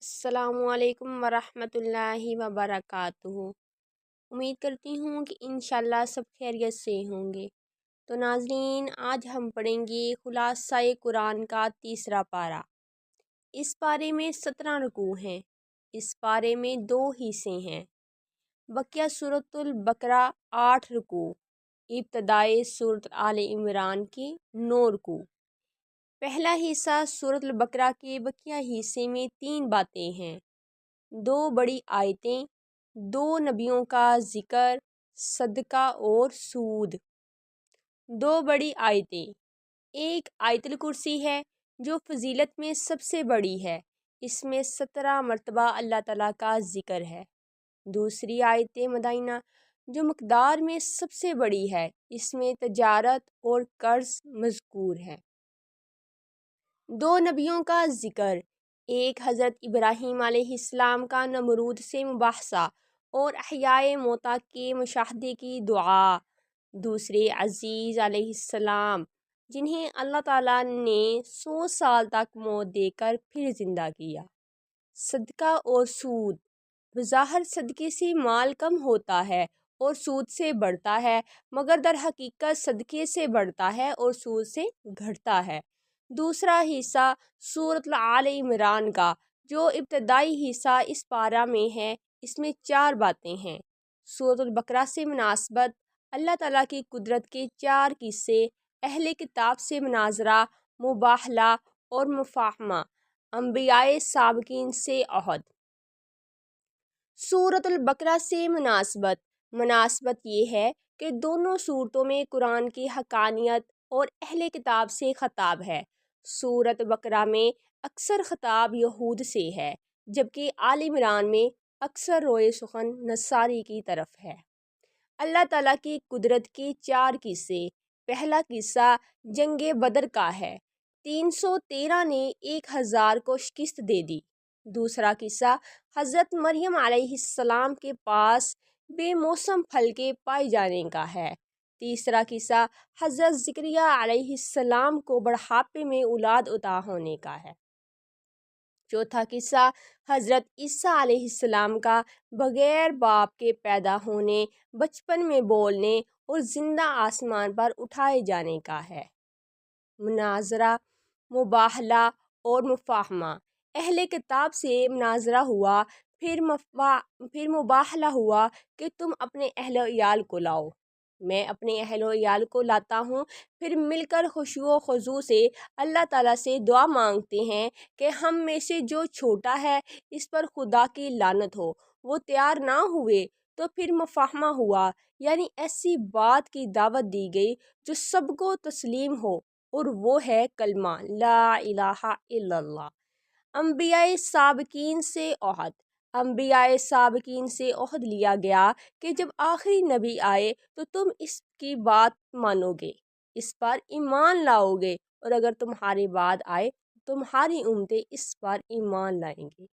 السلام علیکم ورحمۃ اللہ وبرکاتہ۔ امید کرتی ہوں کہ انشاءاللہ سب خیریت سے ہوں گے۔ تو ناظرین، آج ہم پڑھیں گے خلاصہ قرآن کا تیسرا پارہ۔ اس پارے میں 17 رکوع ہیں۔ اس پارے میں 2 حصے ہیں۔ بقیہ سورۃ البقرہ 8 رکوع، ابتدائے سورۃ آل عمران کی 9 رکوع۔ پہلا حصہ سورۃ البقرہ کے بقیہ حصے میں 3 باتیں ہیں: 2 بڑی آیتیں، 2 نبیوں کا ذکر، صدقہ اور سود۔ 2 بڑی آیتیں: ایک آیت الکرسی ہے جو فضیلت میں سب سے بڑی ہے، اس میں 17 مرتبہ اللہ تعالیٰ کا ذکر ہے۔ دوسری آیت مدینہ جو مقدار میں سب سے بڑی ہے، اس میں تجارت اور قرض مذکور ہے۔ 2 نبیوں کا ذکر: ایک حضرت ابراہیم علیہ السلام کا نمرود سے مباحثہ اور احیائے موتیٰ کے مشاہدے کی دعا۔ دوسرے عزیز علیہ السلام جنہیں اللہ تعالیٰ نے 100 سال تک موت دے کر پھر زندہ کیا۔ صدقہ اور سود: بظاہر صدقے سے مال کم ہوتا ہے اور سود سے بڑھتا ہے، مگر در حقیقت صدقے سے بڑھتا ہے اور سود سے گھٹتا ہے۔ دوسرا حصہ سورۃ آل عمران کا جو ابتدائی حصہ اس پارہ میں ہے، اس میں 4 باتیں ہیں: سورۃ البقرہ سے مناسبت، اللہ تعالیٰ کی قدرت کے 4 قصے، اہل کتاب سے مناظرہ، مباہلہ اور مفاہمہ، انبیاء سابقین سے عہد۔ سورۃ البقرہ سے مناسبت یہ ہے کہ دونوں صورتوں میں قرآن کی حقانیت اور اہل کتاب سے خطاب ہے۔ سورۃ بقرہ میں اکثر خطاب یہود سے ہے، جبکہ آل عمران میں اکثر روئے سخن نصاری کی طرف ہے۔ اللہ تعالیٰ کی قدرت کے 4 قصے: پہلا قصہ جنگ بدر کا ہے، 313 نے 1000 کو شکست دے دی۔ دوسرا قصہ حضرت مریم علیہ السلام کے پاس بے موسم پھل کے پائے جانے کا ہے۔ تیسرا قصہ حضرت زکریا علیہ السلام کو بڑھاپے میں اولاد عطا ہونے کا ہے۔ چوتھا قصہ حضرت عیسیٰ علیہ السلام کا بغیر باپ کے پیدا ہونے، بچپن میں بولنے اور زندہ آسمان پر اٹھائے جانے کا ہے۔ مناظرہ، مباہلہ اور مفاہمہ: اہل کتاب سے مناظرہ ہوا، پھر مباہلہ ہوا کہ تم اپنے اہل و عیال کو لاؤ، میں اپنے اہل و عیال کو لاتا ہوں، پھر مل کر خشوع و خضوع سے اللہ تعالیٰ سے دعا مانگتے ہیں کہ ہم میں سے جو چھوٹا ہے اس پر خدا کی لعنت ہو۔ وہ تیار نہ ہوئے تو پھر مفاہمہ ہوا، یعنی ایسی بات کی دعوت دی گئی جو سب کو تسلیم ہو، اور وہ ہے کلمہ لا الہ الا اللہ۔ انبیاء سابقین سے عہد: انبیاء سابقین سے عہد لیا گیا کہ جب آخری نبی آئے تو تم اس کی بات مانو گے، اس پر ایمان لاؤ گے، اور اگر تمہارے بعد آئے تمہاری امتیں اس پر ایمان لائیں گی۔